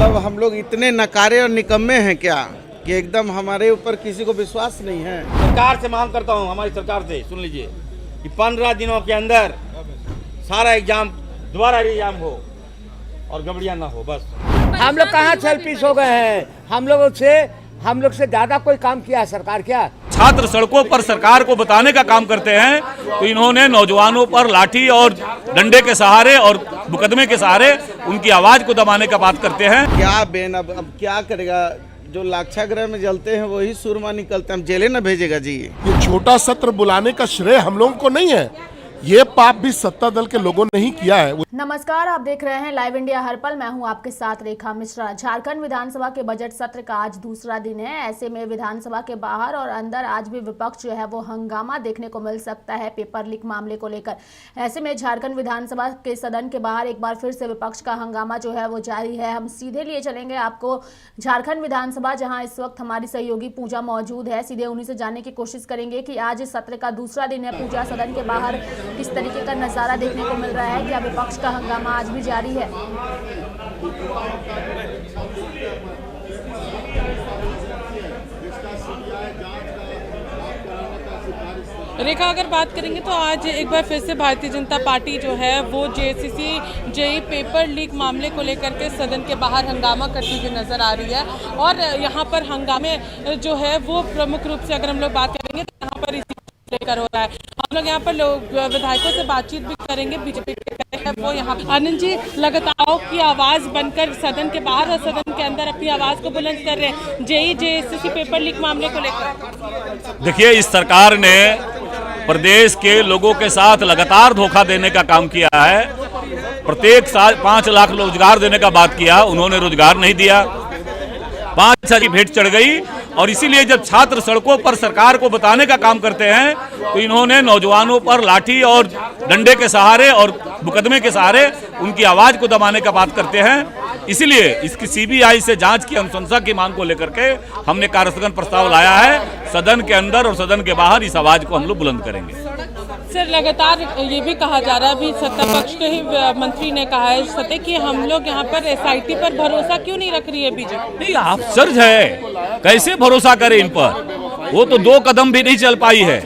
मतलब हम लोग इतने नकारे और निकम्मे हैं क्या कि एकदम हमारे ऊपर किसी को विश्वास नहीं है। सरकार से मांग करता हूं, हमारी सरकार से सुन लीजिए कि 15 दिनों के अंदर सारा एग्जाम दोबारा एग्जाम हो और गड़बड़ियां ना हो। बस हम लोग कहाँ सेल्फिश हो गए हैं? हम लोग से ज्यादा कोई काम किया है सरकार क्या? छात्र सड़कों पर सरकार को बताने का काम करते हैं तो इन्होंने नौजवानों पर लाठी और डंडे के सहारे और मुकदमे के सहारे उनकी आवाज को दबाने का बात करते हैं। क्या बेन अब क्या करेगा? जो लाक्षागृह में जलते हैं वही सुरमा निकलते हैं, हम जेले न भेजेगा जी। ये छोटा सत्र बुलाने का श्रेय हम लोगों को नहीं है, ये पाप भी सत्ता दल के लोगों ने ही किया है। नमस्कार, आप देख रहे हैं लाइव इंडिया हर पल। मैं हूं आपके साथ रेखा मिश्रा। झारखंड विधानसभा के बजट सत्र का आज दूसरा दिन है। ऐसे में विधानसभा के बाहर और अंदर आज भी विपक्ष जो है वो हंगामा देखने को मिल सकता है पेपर लीक मामले को लेकर। ऐसे में झारखंड विधानसभा के सदन के बाहर एक बार फिर से विपक्ष का हंगामा जो है वो जारी है। हम सीधे लिए चलेंगे आपको झारखंड विधानसभा, जहाँ इस वक्त हमारी सहयोगी पूजा मौजूद है। सीधे उन्हीं से जानने की कोशिश करेंगे कि आज इस सत्र का दूसरा दिन है। पूजा, सदन के बाहर किस तरीके का नजारा देखने को मिल रहा है? क्या विपक्ष का हंगामा आज भी जारी है? रेखा, अगर बात करेंगे तो आज एक बार फिर से भारतीय जनता पार्टी जो है वो जेसीसी जेई पेपर लीक मामले को लेकर के सदन के बाहर हंगामा करती हुई नजर आ रही है। और यहाँ पर हंगामे जो है वो प्रमुख रूप से अगर हम लोग बात करेंगे तो यहाँ पर इसी लेकर हो रहा है। हम लोग यहाँ पर विधायकों से बातचीत भी करेंगे। बीजेपी के वो यहाँ आनंद जी लगातार की आवाज बनकर सदन के बाहर और सदन के अंदर अपनी आवाज को बुलंद कर रहे हैं जेईसी पेपर लीक मामले को लेकर। देखिए, इस सरकार ने प्रदेश के लोगों के साथ लगातार धोखा देने का काम किया है। प्रत्येक साल 5 लाख रोजगार देने का बात किया, उन्होंने रोजगार नहीं दिया। 5 साल की भेंट चढ़ गई। और इसीलिए जब छात्र सड़कों पर सरकार को बताने का काम करते हैं तो इन्होंने नौजवानों पर लाठी और डंडे के सहारे और मुकदमे के सहारे उनकी आवाज को दबाने का बात करते हैं। इसीलिए इसकी सीबीआई से जांच की अनुशंसा की मांग को लेकर के हमने कार्यस्थगन प्रस्ताव लाया है। सदन के अंदर और सदन के बाहर इस आवाज को हम लोग बुलंद करेंगे। सर, लगातार ये भी कहा जा रहा है, अभी सत्ता पक्ष के ही मंत्री ने कहा है सत्य कि हम लोग यहाँ पर एसआईटी पर भरोसा क्यों नहीं रख रही है बीजेपी? नहीं, आश्चर्य है, कैसे भरोसा करें इन पर? वो तो 2 कदम भी नहीं चल पाई है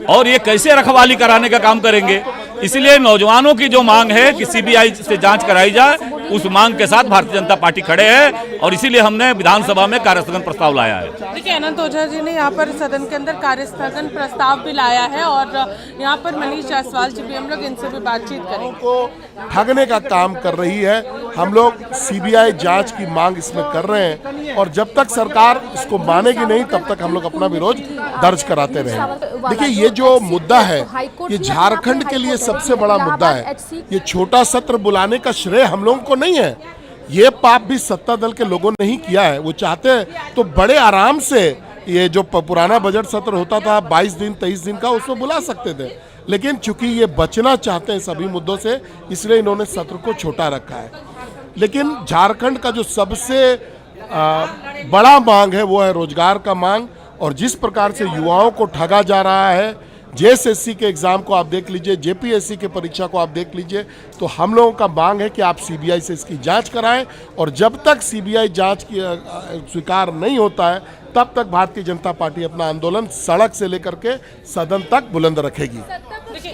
और ये कैसे रखवाली कराने का काम करेंगे? इसलिए नौजवानों की जो मांग है कि सीबीआई से जांच कराई जाए, उस मांग के साथ भारतीय जनता पार्टी खड़े है और इसीलिए हमने विधानसभा में कार्यस्थगन प्रस्ताव लाया है। देखिए, अनंत ओझा जी ने यहाँ पर सदन के अंदर कार्यस्थगन प्रस्ताव भी लाया है और यहाँ पर मनीष जायसवाल जी भी, हम लोग इनसे भी बातचीत करेंगे। को ठगने का काम कर रही है। हम लोग सीबीआई जांच की मांग इसमें कर रहे हैं और जब तक सरकार इसको मानेगी नहीं तब तक हम लोग अपना विरोध दर्ज कराते रहेंगे। देखिए, ये जो मुद्दा है ये झारखंड के लिए सबसे बड़ा मुद्दा है। ये छोटा सत्र बुलाने का श्रेय हम लोगों को नहीं है, ये पाप भी सत्ता दल के लोगों ने ही किया है। वो चाहते हैं तो बड़े आराम से ये जो पुराना बजट सत्र होता था 22 दिन 23 दिन का, उसमें बुला सकते थे। लेकिन चूंकि ये बचना चाहते हैं सभी मुद्दों से, इसलिए इन्होंने सत्र को छोटा रखा है। लेकिन झारखंड का जो सबसे बड़ा मांग है वो है रोजगार का मांग। और जिस प्रकार से युवाओं को ठगा जा रहा है, जेएसएससी के एग्जाम को आप देख लीजिए, जेपीएससी के परीक्षा को आप देख लीजिए, तो हम लोगों का मांग है कि आप सीबीआई से इसकी जांच कराएं। और जब तक सीबीआई जांच की स्वीकार नहीं होता है तब तक भारतीय जनता पार्टी अपना आंदोलन सड़क से लेकर के सदन तक बुलंद रखेगी। देखिए,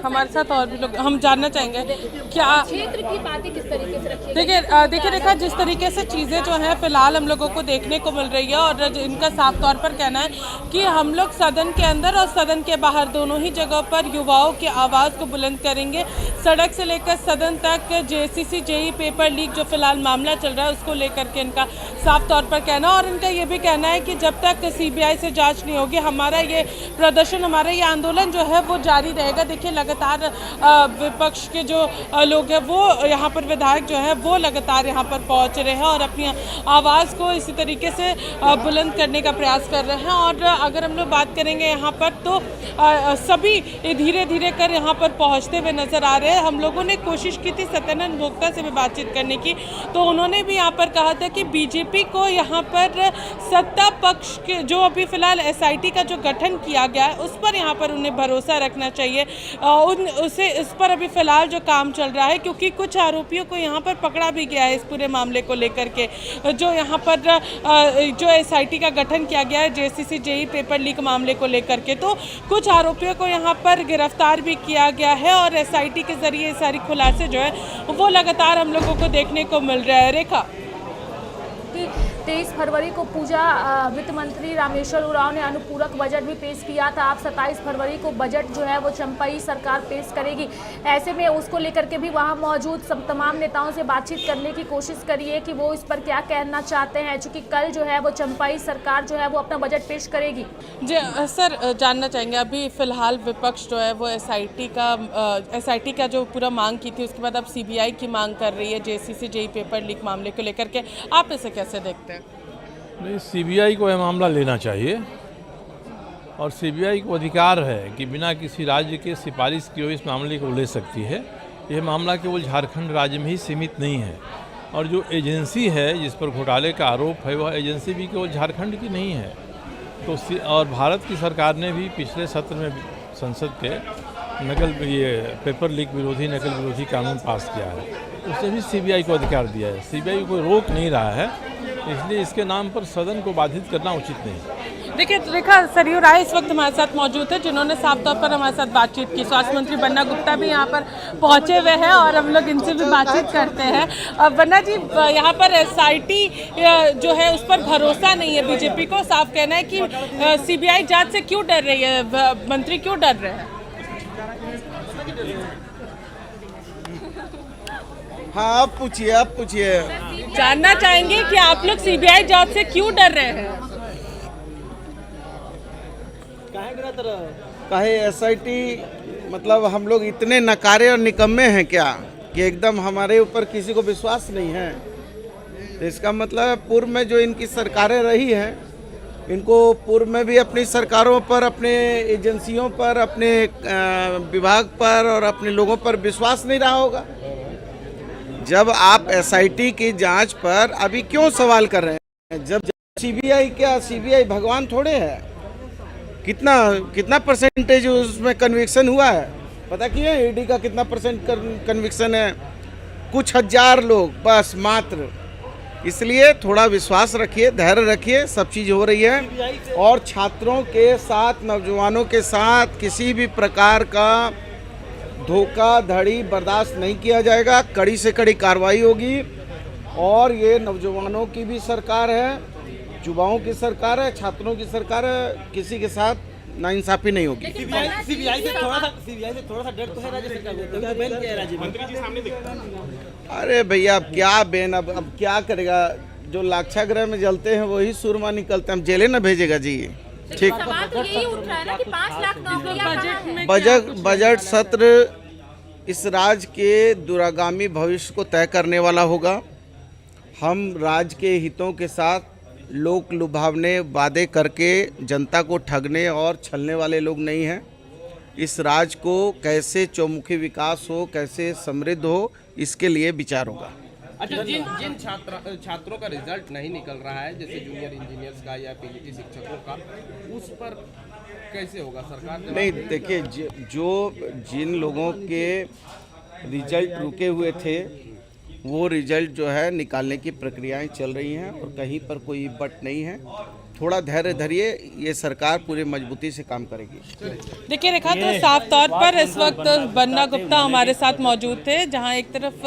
हमारे साथ और भी लोग, हम जानना चाहेंगे क्या क्षेत्र की बातें किस तरीके से रखी? देखिए रेखा, जिस तरीके से चीज़ें जो हैं फिलहाल हम लोगों को देखने को मिल रही है और इनका साफ तौर पर कहना है कि हम लोग सदन के अंदर और सदन के बाहर दोनों ही जगह पर युवाओं की आवाज़ को बुलंद करेंगे। सड़क से लेकर सदन तक जेसीसी जेई पेपर लीक जो फिलहाल मामला चल रहा है उसको लेकर के इनका साफ तौर पर कहना। और इनका ये भी कहना है कि जब तक सीबीआई से जांच नहीं होगी हमारा ये प्रदर्शन, हमारा ये आंदोलन जो है वो जारी रहेगा। देखिए, लगातार विपक्ष के जो लोग हैं वो यहाँ पर, विधायक जो है वो लगातार यहाँ पर पहुँच रहे हैं और अपनी आवाज़ को इसी तरीके से बुलंद करने का प्रयास कर रहे हैं। और अगर हम लोग बात करेंगे यहाँ पर तो सभी धीरे धीरे कर यहाँ पर पहुँचते हुए नजर आ रहे हैं। हम लोगों ने कोशिश की थी सत्यानंद भोक्ता से भी बातचीत करने की, तो उन्होंने भी यहाँ पर कहा था कि बीजेपी को यहाँ पर सत्ता पक्ष के जो अभी फिलहाल एसआईटी का जो गठन किया गया है उस पर यहाँ पर उन्हें भरोसा रखना चाहिए। चाहिए उसे इस पर अभी फिलहाल जो काम चल रहा है, क्योंकि कुछ आरोपियों को यहाँ पर पकड़ा भी गया है इस पूरे मामले को लेकर के। जो यहाँ पर जो SIT का गठन किया गया है JCC JEE पेपर लीक मामले को लेकर के, तो कुछ आरोपियों को यहाँ पर गिरफ्तार भी किया गया है और SIT के जरिए सारी खुलासे जो है वो लगातार हम लोगों को देखने को मिल रहा है। रेखा, 23 फरवरी को पूजा वित्त मंत्री रामेश्वर उरांव ने अनुपूरक बजट भी पेश किया था। आप 27 फरवरी को बजट जो है वो चंपाई सरकार पेश करेगी। ऐसे में उसको लेकर के भी वहां मौजूद तमाम नेताओं से बातचीत करने की कोशिश करिए कि वो इस पर क्या कहना चाहते हैं, चूंकि कल जो है वो चंपाई सरकार जो है वो अपना बजट पेश करेगी। जी सर, जानना चाहेंगे अभी फिलहाल विपक्ष जो है वो SIT का जो पूरा मांग की थी, उसके बाद अब CBI की मांग कर रही है JCC JEE पेपर लीक मामले को लेकर के, आप इसे कैसे देखते हैं? नहीं, CBI को यह मामला लेना चाहिए और CBI को अधिकार है कि बिना किसी राज्य के सिफारिश किए हुए इस मामले को ले सकती है। यह मामला केवल झारखंड राज्य में ही सीमित नहीं है और जो एजेंसी है जिस पर घोटाले का आरोप है वह एजेंसी भी केवल झारखंड की नहीं है। तो और भारत की सरकार ने भी पिछले सत्र में संसद के पेपर लीक विरोधी नकल विरोधी कानून पास किया है, उसने भी CBI को अधिकार दिया है। CBI कोई रोक नहीं रहा है, इसलिए इसके नाम पर सदन को बाधित करना उचित नहीं। देखिए रेखा, सरयू राय इस वक्त हमारे साथ मौजूद है जिन्होंने साफ तौर पर हमारे साथ बातचीत की। स्वास्थ्य मंत्री बन्ना गुप्ता भी यहाँ पर पहुँचे हुए हैं और हम लोग इनसे भी बातचीत करते हैं। बन्ना जी, यहाँ पर SIT जो है उस पर भरोसा नहीं है बीजेपी को, साफ कहना है कि CBI जांच से क्यों डर रही है, मंत्री क्यों डर रहे हैं? हाँ, आप पूछिए। जानना चाहेंगे कि आप लोग CBI जांच से क्यों डर रहे हैं? काहे SIT मतलब हम लोग इतने नकारे और निकम्मे हैं क्या कि एकदम हमारे ऊपर किसी को विश्वास नहीं है? तो इसका मतलब पूर्व में जो इनकी सरकारें रही हैं, इनको पूर्व में भी अपनी सरकारों पर, अपने एजेंसियों पर, अपने विभाग पर और अपने लोगों पर विश्वास नहीं रहा होगा। जब आप SIT की जांच पर अभी क्यों सवाल कर रहे हैं? जब CBI भगवान थोड़े है। कितना परसेंटेज उसमें कन्विक्शन हुआ है पता किए? ED का कितना % कन्विक्शन है? कुछ हजार लोग बस मात्र। इसलिए थोड़ा विश्वास रखिए, धैर्य रखिए, सब चीज़ हो रही है और छात्रों के साथ, नौजवानों के साथ किसी भी प्रकार का धोखाधड़ी बर्दाश्त नहीं किया जाएगा। कड़ी से कड़ी कार्रवाई होगी और ये नौजवानों की भी सरकार है, युवाओं की सरकार है, छात्रों की सरकार है, किसी के साथ नाइंसाफी नहीं होगी। CBI से थोड़ा सा डर तो है राज्य सरकार को, तो बैन किया है राज्य मंत्री जी सामने दिखता है। अरे भैया, अब क्या बैन, अब क्या करेगा? जो लाक्षागृह में जलते हैं वही सुरमा निकलते हैं, हम जेले न भेजेगा जी। ठीक, तो यही उठ रहा है ना कि 5 लाख नौकरियां बजट सत्र इस राज्य के दूरगामी भविष्य को तय करने वाला होगा। हम राज्य के हितों के साथ लोक लुभावने वादे करके जनता को ठगने और छलने वाले लोग नहीं हैं। इस राज्य को कैसे चौमुखी विकास हो, कैसे समृद्ध हो, इसके लिए विचार होगा। अच्छा, जिन छात्रों का रिजल्ट नहीं निकल रहा है, जैसे जूनियर इंजीनियर्स का या PGT शिक्षकों का, उस पर कैसे होगा सरकार? नहीं, देखिए, जिन लोगों के रिजल्ट रुके हुए थे वो रिजल्ट जो है निकालने की प्रक्रियाएं चल रही हैं और कहीं पर कोई बट नहीं है। थोड़ा धैर्य धरिए, ये सरकार पूरी मजबूती से काम करेगी। देखिए रेखा, तो साफ तौर पर इस वक्त बन्ना गुप्ता हमारे साथ मौजूद थे, जहां एक तरफ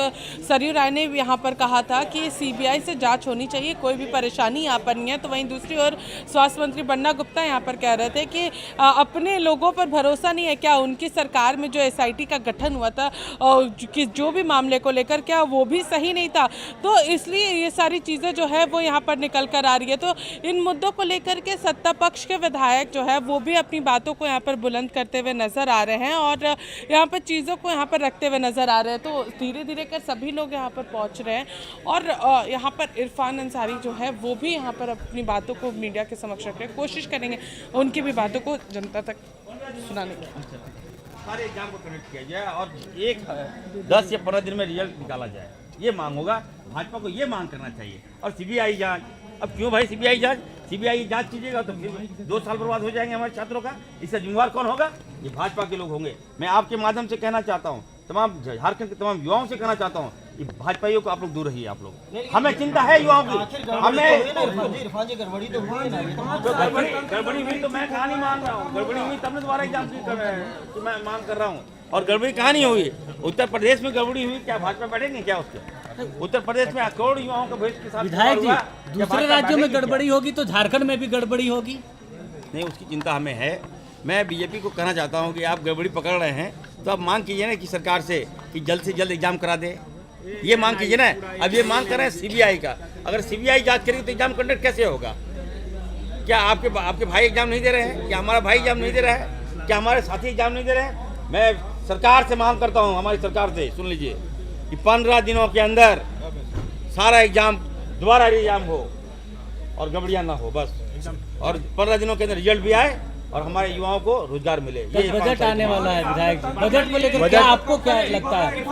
सरयू राय ने यहाँ पर कहा था कि CBI से जांच होनी चाहिए, कोई भी परेशानी यहाँ पर नहीं है, तो वहीं दूसरी ओर स्वास्थ्य मंत्री बन्ना गुप्ता यहाँ पर कह रहे थे कि अपने लोगों पर भरोसा नहीं है क्या? उनकी सरकार में जो SIT का गठन हुआ था कि जो भी मामले को लेकर क्या वो भी सही नहीं था, तो इसलिए ये सारी चीज़ें जो है वो यहाँ पर निकल कर आ रही है। तो इन मुद्दों को लेकर के सत्ता पक्ष के विधायक जो है वो भी अपनी बातों को यहाँ पर बुलंद करते हुए नजर आ रहे हैं और यहाँ पर चीज़ों को यहाँ पर रखते हुए नजर आ रहे हैं। तो धीरे धीरे कर सभी लोग यहाँ पर पहुँच रहे हैं और यहाँ पर इरफान अंसारी जो है वो भी यहाँ पर अपनी बातों को मीडिया के समक्ष रखने की कोशिश करेंगे, उनकी भी बातों को जनता तक सुनाने की। सारे एग्जाम को कनेक्ट किया जाए और 10 या 15 दिन में रिजल्ट निकाला जाए, ये मांग होगा। भाजपा को ये मांग करना चाहिए। और CBI जांच, अब क्यों भाई CBI जांच? सीबीआई जांच कीजिएगा तो फिर 2 साल बर्बाद हो जाएंगे हमारे छात्रों का। इससे जिम्मेवार कौन होगा? ये भाजपा के लोग होंगे। मैं आपके माध्यम से कहना चाहता हूँ, तमाम झारखंड के तमाम युवाओं से कहना चाहता हूँ कि भाजपाइयों को आप लोग दूर रहिए। आप लोग, हमें चिंता है युवाओं की। हमें गड़बड़ी हुई तो मैं कहाँ नहीं मान रहा हूँ, गड़बड़ी हुई तब ने दोबारा एग्जाम की मैं मांग कर रहा हूँ। और गड़बड़ी कहाँ नहीं हुई? उत्तर प्रदेश में गड़बड़ी हुई, क्या भाजपा बैठेंगे क्या उसके? उत्तर प्रदेश में करोड़ युवाओं का भविष्य के साथ विधायक जी, दूसरे राज्यों में गड़बड़ी होगी तो झारखंड में भी गड़बड़ी होगी? नहीं, उसकी चिंता हमें है। मैं बीजेपी को कहना चाहता हूं कि आप गड़बड़ी पकड़ रहे हैं तो आप मांग कीजिए ना कि सरकार से कि जल्द से जल्द एग्जाम करा दे। ये मांग कीजिए ना। अब ये मांग कर रहे हैं सीबीआई का। अगर सीबीआई जांच करेगी तो एग्जाम कंडक्ट कैसे होगा? क्या आपके भाई एग्जाम नहीं दे रहे हैं? क्या हमारा भाई एग्जाम नहीं दे रहा है? क्या हमारे साथी एग्जाम नहीं दे रहे हैं? मैं सरकार से मांग करता हूँ, हमारी सरकार से, सुन लीजिए कि 15 दिनों के अंदर सारा एग्जाम दोबारा एग्जाम हो और गड़बड़ियाँ ना हो बस। और 15 दिनों के अंदर रिजल्ट भी आए और हमारे युवाओं को रोजगार मिले। ये बजट आने वाला है विधायक जी, बजट को लेकर क्या आपको क्या लगता है?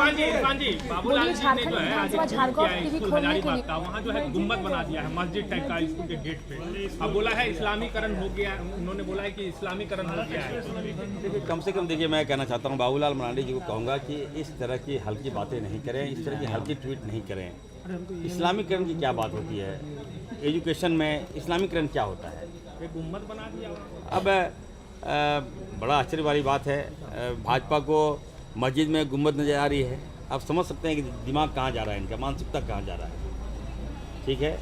बोलिए, झारखंड विधानसभा झारखंड टीवी खोलने के लिए वहाँ जो है गुम्बद बना दिया है मस्जिद टाइप का स्कूल के गेट पे। अब बोला है इस्लामीकरण हो गया, उन्होंने बोला है कि इस्लामीकरण हो गया है। देखिए, कम से कम देखिए, मैं कहना चाहता हूँ बाबूलाल मरांडी जी को कहूँगा कि इस तरह की हल्की बातें नहीं करें, इस तरह की हल्की ट्वीट नहीं करें। इस्लामीकरण की क्या बात होती है? एजुकेशन में इस्लामीकरण क्या होता है? गुम्बद बना दिया। अब बड़ा आश्चर्य वाली बात है, भाजपा को मस्जिद में गुम्बद नजर आ रही है। आप समझ सकते हैं कि दिमाग कहाँ जा रहा है इनका, मानसिकता कहाँ जा रहा है। ठीक है,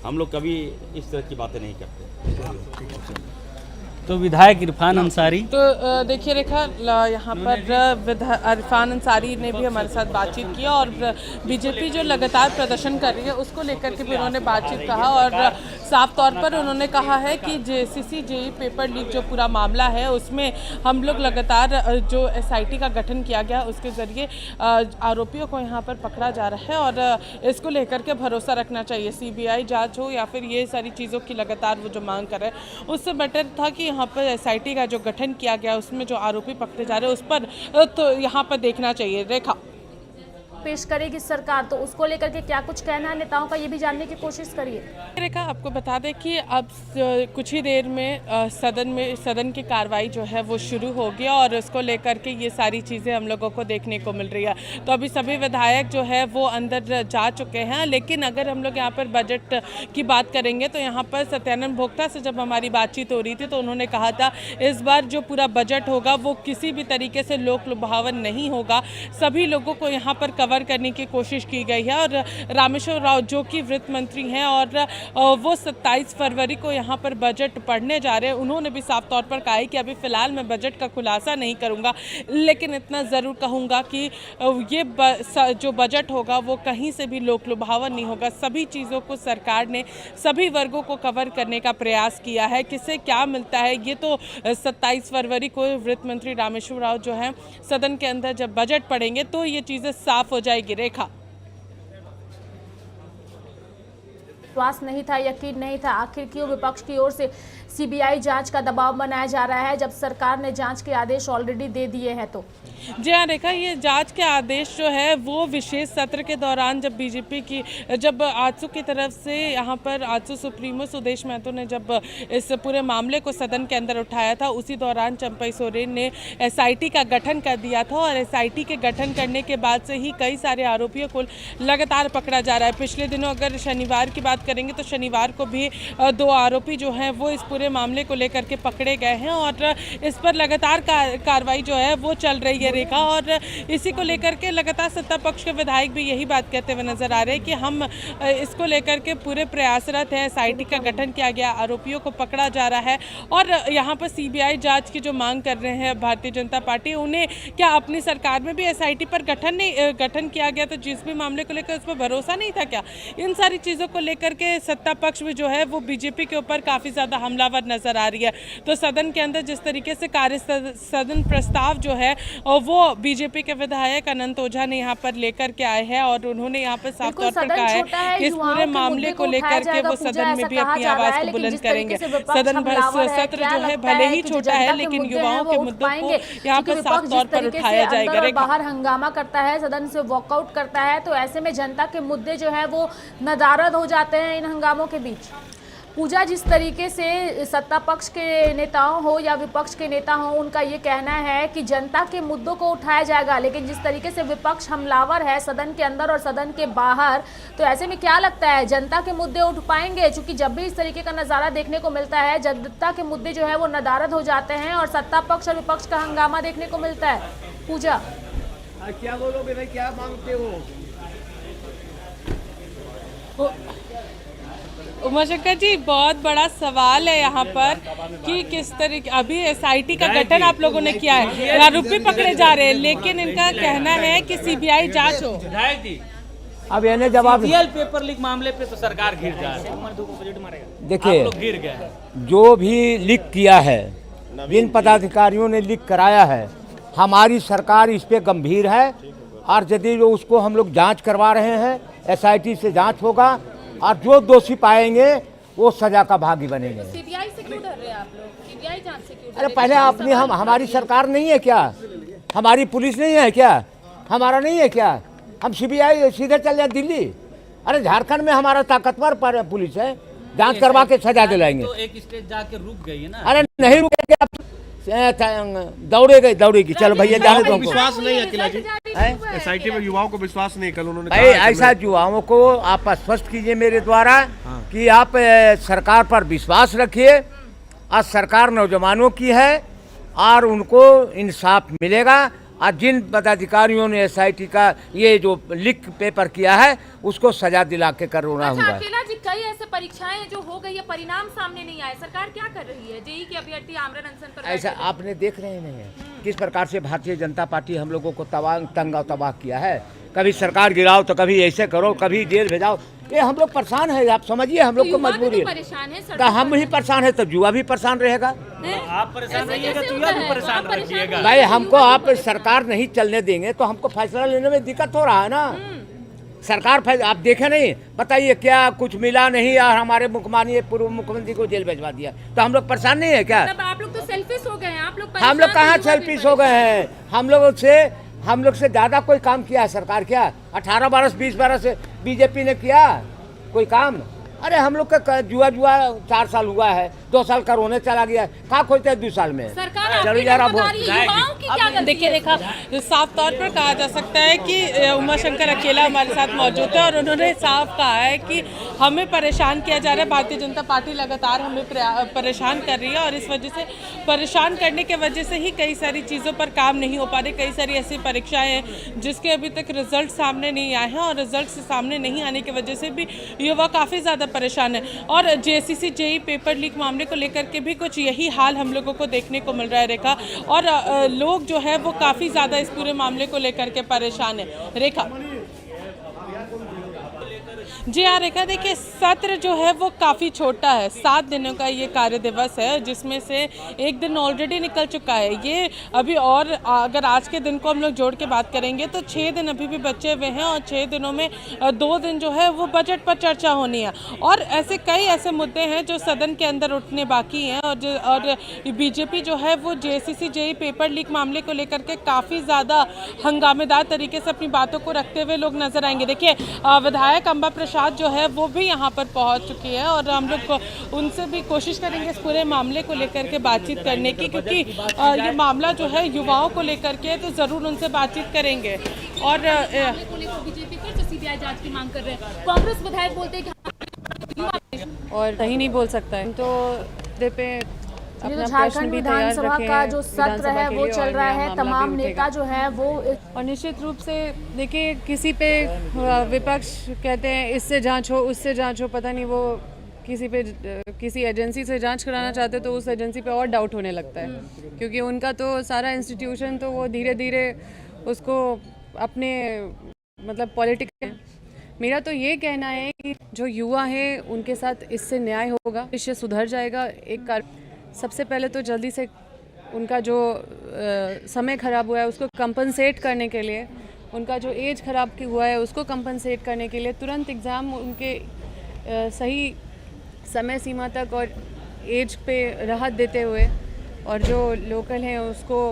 हम लोग कभी इस तरह की बातें नहीं करते। तो विधायक इरफान अंसारी, तो देखिए रेखा, यहाँ पर इरफान अंसारी ने भी हमारे साथ बातचीत किया और बीजेपी जो लगातार प्रदर्शन कर रही है उसको लेकर के भी उन्होंने बातचीत कहा। और साफ तौर पर उन्होंने कहा है कि जेसीसी जेई पेपर लीक जो पूरा मामला है उसमें हम लोग लगातार जो एसआईटी का गठन किया गया उसके ज़रिए आरोपियों को यहाँ पर पकड़ा जा रहा है और इसको लेकर के भरोसा रखना चाहिए। सीबीआई जाँच हो या फिर ये सारी चीज़ों की लगातार वो जो मांग कर रहे हैं, उससे बेटर था कि यहाँ पर एसआईटी का जो गठन किया गया उसमें जो आरोपी पकड़े जा रहे हैं उस पर तो यहाँ पर देखना चाहिए। रेखा, पेश करेगी सरकार, तो उसको लेकर के क्या कुछ कहना है नेताओं का, ये भी जानने की कोशिश करिए। रेखा, आपको बता दें कि अब कुछ ही देर में सदन की कार्रवाई जो है वो शुरू होगी और इसको लेकर के ये सारी चीज़ें हम लोगों को देखने को मिल रही है। तो अभी सभी विधायक जो है वो अंदर जा चुके हैं, लेकिन अगर हम लोग यहाँ पर बजट की बात करेंगे तो यहाँ पर सत्यानंद भोक्ता से जब हमारी बातचीत हो रही थी तो उन्होंने कहा था इस बार जो पूरा बजट होगा वो किसी भी तरीके से लोक लुभावन नहीं होगा, सभी लोगों को यहाँ पर कवर करने की कोशिश की गई है। और रामेश्वर राव जो कि वित्त मंत्री हैं और वो 27 फरवरी को यहाँ पर बजट पढ़ने जा रहे हैं, उन्होंने भी साफ तौर पर कहा है कि अभी फिलहाल मैं बजट का खुलासा नहीं करूँगा, लेकिन इतना ज़रूर कहूँगा कि ये जो बजट होगा वो कहीं से भी लोक लुभावन नहीं होगा। सभी चीज़ों को सरकार ने सभी वर्गों को कवर करने का प्रयास किया है। किसे क्या मिलता है ये तो 27 फरवरी को वित्त मंत्री रामेश्वर राव जो है सदन के अंदर जब बजट पढ़ेंगे तो ये चीज़ें साफ हो जाएगी। रेखा, विश्वास नहीं था, यकीन नहीं था, आखिर क्यों विपक्ष की ओर से सीबीआई जांच का दबाव बनाया जा रहा है जब सरकार ने जांच के आदेश ऑलरेडी दे दिए हैं? तो जी हाँ रेखा, ये जांच के आदेश जो है वो विशेष सत्र के दौरान जब बीजेपी की आजसू की तरफ से यहाँ पर आजसू सुप्रीमो सुदेश महतो ने जब इस पूरे मामले को सदन के अंदर उठाया था, उसी दौरान चंपई सोरेन ने एसआईटी का गठन कर दिया था और एसआईटी के गठन करने के बाद से ही कई सारे आरोपियों को लगातार पकड़ा जा रहा है। पिछले दिनों अगर शनिवार की बात करेंगे तो शनिवार को भी 2 आरोपी जो हैं वो इस पूरे मामले को लेकर के पकड़े गए हैं और इस पर लगातार कार्रवाई जो है वो चल रही है। रेखा, और इसी को लेकर के लगातार सत्ता पक्ष के विधायक भी यही बात कहते हुए नजर आ रहे हैं कि हम इसको लेकर के पूरे प्रयासरत है। एसआईटी का गठन किया गया, आरोपियों को पकड़ा जा रहा है और यहाँ पर सीबीआई जांच की जो मांग कर रहे हैं भारतीय जनता पार्टी, उन्हें क्या अपनी सरकार में भी एसआईटी पर गठन किया गया तो जिस भी मामले को लेकर उस पर भरोसा नहीं था क्या? इन सारी चीज़ों को लेकर के सत्ता पक्ष भी जो है वो बीजेपी के ऊपर काफ़ी ज़्यादा हमलावर नजर आ रही है। तो सदन के अंदर जिस तरीके से कार्य सदन प्रस्ताव जो है वो बीजेपी के विधायक अनंत ओझा ने यहाँ पर लेकर के आए हैं और उन्होंने यहाँ पर साफ तौर पर कहा है कि इस पूरे मामले को लेकर के वो सदन में भी अपनी आवाज को बुलंद करेंगे। सदन सत्र जो है भले ही छोटा है लेकिन युवाओं के मुद्दों को यहाँ पर साफ तौर पर उठाया जाएगा। बाहर हंगामा करता है, सदन से वॉकआउट करता है, तो ऐसे में जनता के मुद्दे जो है वो नदारद हो जाते हैं इन हंगामों के बीच। पूजा, जिस तरीके से सत्ता पक्ष के नेताओं हो या विपक्ष के नेता हो, उनका ये कहना है कि जनता के मुद्दों को उठाया जाएगा, लेकिन जिस तरीके से विपक्ष हमलावर है सदन के अंदर और सदन के बाहर, तो ऐसे में क्या लगता है जनता के मुद्दे उठ पाएंगे? क्योंकि जब भी इस तरीके का नज़ारा देखने को मिलता है, जनता के मुद्दे जो है वो नदारद हो जाते हैं और सत्ता पक्ष और विपक्ष का हंगामा देखने को मिलता है। पूजा, क्या बोलोगे भाई, क्या मांगते हो? उमाशंकर जी, बहुत बड़ा सवाल है यहाँ पर कि किस तरीके अभी एसआईटी का गठन आप लोगों ने किया है, आरोपी पकड़े जा रहे हैं, लेकिन इनका कहना है कि सीबीआई जांच हो। अब यानी जवाब पेपर लीक मामले पे तो सरकार घिर जाए। देखिए, घिर गए, जो भी लीक किया है, जिन पदाधिकारियों ने लीक कराया है, हमारी सरकार इस पे गंभीर है और यदि जो उसको हम लोग जांच करवा रहे हैं, एसआईटी से जांच होगा और जो दोषी पाएंगे वो सजा का भागी बनेंगे। सीबीआई से क्यों डर रहे हैं आप लोग? सीबीआई जांच से क्यों डर रहे? अरे पहले अपनी हमारी सरकार नहीं है क्या? हमारी पुलिस नहीं है क्या? हमारा नहीं है क्या? हम सीबीआई सीधे चल जाए दिल्ली? अरे झारखंड में हमारा ताकतवर पर पुलिस है, जांच करवा के सजा दिलाएंगे। तो एक स्टेज जाके रुक गई है ना। अरे नहीं रुकेंगे, आप दौड़ेगी। चलो भैया, जाने दो। विश्वास नहीं है अखिला जी, एसआईटी में युवाओं को विश्वास नहीं। कल उन्होंने भाई ऐसा युवाओं को आप स्पष्ट कीजिए मेरे द्वारा कि आप सरकार पर विश्वास रखिए और सरकार नौजवानों की है और उनको इंसाफ मिलेगा। और जिन पदाधिकारियों ने एसआईटी का ये जो लीक पेपर किया है उसको सजा दिला के करना होगा। अकेला जी, कई ऐसे परीक्षाएं जो हो गई है, परिणाम सामने नहीं आए, सरकार क्या कर रही है? जेईई के अभ्यर्थी आमरण अनशन पर ऐसा आपने देख रहे नहीं है किस प्रकार से भारतीय जनता पार्टी हम लोगों को तंग और तबाह किया है। कभी सरकार गिराओ तो कभी ऐसे करो, कभी जेल भेजाओ। ये हम लोग परेशान है, आप समझिए, हम लोग को मजबूरी है। तो हम ही परेशान है तो जुआ भी परेशान रहेगा। आप परेशान रहिएगा तो जुआ भी परेशान रखिएगा। भाई हमको आप सरकार नहीं चलने देंगे तो हमको फैसला लेने में दिक्कत हो रहा है ना। सरकार आप देखे नहीं, बताइए क्या कुछ मिला नहीं और हमारे मुख्यमंत्री पूर्व मुख्यमंत्री को जेल भिजवा दिया, तो हम लोग परेशान नहीं है क्या? आप लोग तो सेल्फिश हो गए हैं। आप लोग हम लोग कहाँ सेल्फिश हो गए हैं? हम लोग से ज्यादा कोई काम किया है सरकार क्या? 18 बरस 20 बरस बीजेपी ने किया कोई काम? अरे हम लोग का जुआ 4 साल हुआ है, 2 साल कोरोना चला गया, कहाँ खोजते हैं 2 साल में? चलो यार, अब देखिए, देखा साफ तौर पर कहा जा सकता है कि उमाशंकर अकेला हमारे साथ मौजूद है और उन्होंने साफ कहा है कि हमें परेशान किया जा रहा है। भारतीय जनता पार्टी लगातार हमें परेशान कर रही है और इस वजह से परेशान करने के वजह से ही कई सारी चीज़ों पर काम नहीं हो पा रहे। कई सारी ऐसी परीक्षाएं हैं जिसके अभी तक रिजल्ट सामने नहीं आए हैं और रिजल्ट सामने नहीं आने की वजह से भी युवा काफ़ी ज़्यादा परेशान है। और जेसीसी जेईई पेपर लीक मामले को लेकर के भी कुछ यही हाल हम लोगों को देखने को मिल रहा है रेखा, और लोग जो है वो काफ़ी ज़्यादा इस पूरे मामले को लेकर के परेशान है। रेखा जी हाँ रेखा, देखिए सत्र जो है वो काफ़ी छोटा है, 7 दिनों का ये कार्य दिवस है जिसमें से एक दिन ऑलरेडी निकल चुका है। ये अभी और अगर आज के दिन को हम लोग जोड़ के बात करेंगे तो 6 दिन अभी भी बचे हुए हैं और 6 दिनों में 2 दिन जो है वो बजट पर चर्चा होनी है और ऐसे कई ऐसे मुद्दे हैं जो सदन के अंदर उठने बाकी हैं। और बीजेपी जो है वो जेसीसी जेईई पेपर लीक मामले को लेकर के काफ़ी ज़्यादा हंगामेदार तरीके से अपनी बातों को रखते हुए लोग नजर आएंगे। देखिए विधायक अंबा प्रसाद जो है वो भी यहाँ पर पहुँच चुकी है और हम लोग उनसे भी कोशिश करेंगे इस पूरे मामले को लेकर के बातचीत करने की, क्योंकि ये मामला जो है युवाओं को लेकर के तो ज़रूर उनसे बातचीत करेंगे। और बीजेपी पर जो सीबीआई जांच की मांग कर रहे हैं, कांग्रेस विधायक बोलते हैं कि और कहीं नहीं बोल सकता है तो पे झारखंड विधानसभा का जो सत्र है वो चल रहा है, तमाम नेता जो है वो, और निश्चित रूप से देखिए किसी पे विपक्ष कहते हैं इससे जांच हो उससे जांच हो, पता नहीं वो किसी एजेंसी से जांच कराना चाहते तो उस एजेंसी पे और डाउट होने लगता है, क्योंकि उनका तो सारा इंस्टीट्यूशन तो वो धीरे धीरे उसको अपने मतलब पॉलिटिक्स। मेरा तो ये कहना है कि जो युवा है उनके साथ इससे न्याय होगा, इससे सुधर जाएगा। एक सबसे पहले तो जल्दी से उनका जो समय ख़राब हुआ है उसको कंपनसेट करने के लिए, उनका जो एज ख़राब हुआ है उसको कंपनसेट करने के लिए तुरंत एग्ज़ाम उनके सही समय सीमा तक और एज पे राहत देते हुए, और जो लोकल हैं उसको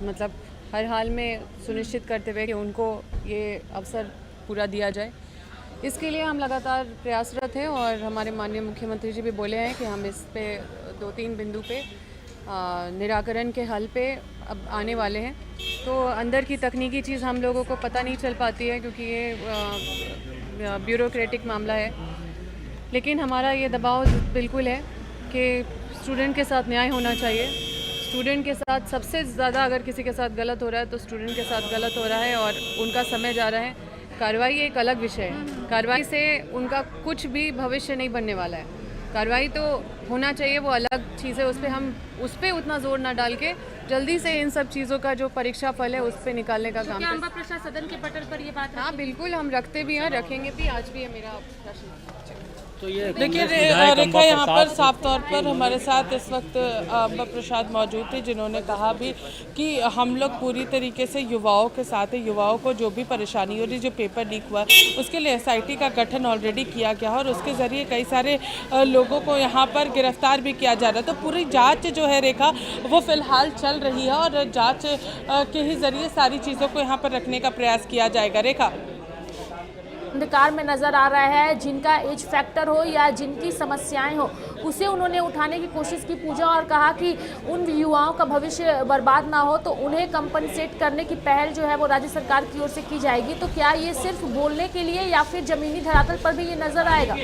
मतलब हर हाल में सुनिश्चित करते हुए कि उनको ये अवसर पूरा दिया जाए। इसके लिए हम लगातार प्रयासरत हैं और हमारे माननीय मुख्यमंत्री जी भी बोले हैं कि हम इस पे 2-3 बिंदु पे निराकरण के हल पे अब आने वाले हैं। तो अंदर की तकनीकी चीज़ हम लोगों को पता नहीं चल पाती है क्योंकि ये ब्यूरोक्रेटिक मामला है, लेकिन हमारा ये दबाव बिल्कुल है कि स्टूडेंट के साथ न्याय होना चाहिए। स्टूडेंट के साथ सबसे ज़्यादा अगर किसी के साथ गलत हो रहा है तो स्टूडेंट के साथ गलत हो रहा है और उनका समय जा रहा है। कार्रवाई एक अलग विषय है, कार्रवाई से उनका कुछ भी भविष्य नहीं बनने वाला है। कार्रवाई तो होना चाहिए, वो अलग चीज़ है, उस पर उतना जोर ना डाल के जल्दी से इन सब चीज़ों का जो परीक्षा फल है उस पर निकालने का काम करें। प्रसाद सदन के पटल पर ये बात हाँ बिल्कुल, हम रखते भी हैं, रखेंगे भी, आज भी है मेरा प्रश्न। तो ये देखिए रेखा, यहाँ पर साफ तौर पर हमारे साथ इस वक्त अम्बा प्रसाद मौजूद थे, जिन्होंने कहा भी कि हम लोग पूरी तरीके से युवाओं के साथ है। युवाओं को जो भी परेशानी हो रही, जो पेपर लीक हुआ है उसके लिए SIT का गठन ऑलरेडी किया गया है और उसके ज़रिए कई सारे लोगों को यहाँ पर गिरफ्तार भी किया जा रहा है। तो पूरी जाँच जो है रेखा वो फ़िलहाल चल रही है और जाँच के ही ज़रिए सारी चीज़ों को यहाँ पर रखने का प्रयास किया जाएगा। रेखा, अंधकार में नजर आ रहा है, जिनका एज फैक्टर हो या जिनकी समस्याएं हो उसे उन्होंने उठाने की कोशिश की पूजा और कहा कि उन युवाओं का भविष्य बर्बाद ना हो तो उन्हें कंपनसेट करने की पहल जो है वो राज्य सरकार की ओर से की जाएगी। तो क्या ये सिर्फ बोलने के लिए या फिर जमीनी धरातल पर भी ये नजर आएगा?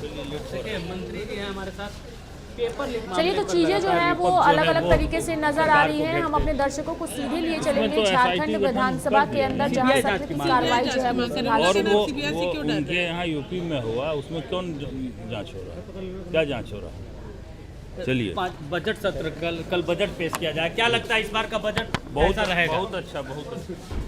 मंत्री जी हैं हमारे साथ। चलिए, तो चीजें जो है वो अलग अलग तरीके से नजर आ रही हैं। हम अपने दर्शकों को सीधे लिए चलेंगे झारखंड विधानसभा के अंदर, जहां सत्र की कार्रवाई जो है वो फिलहाल उनके यहाँ यूपी में हुआ, उसमें कौन जांच हो रहा है, क्या जांच हो रहा है? चलिए, बजट सत्र कल बजट पेश किया जाए, क्या लगता है इस बार का बजट बहुत रहेगा? बहुत अच्छा, बहुत अच्छा।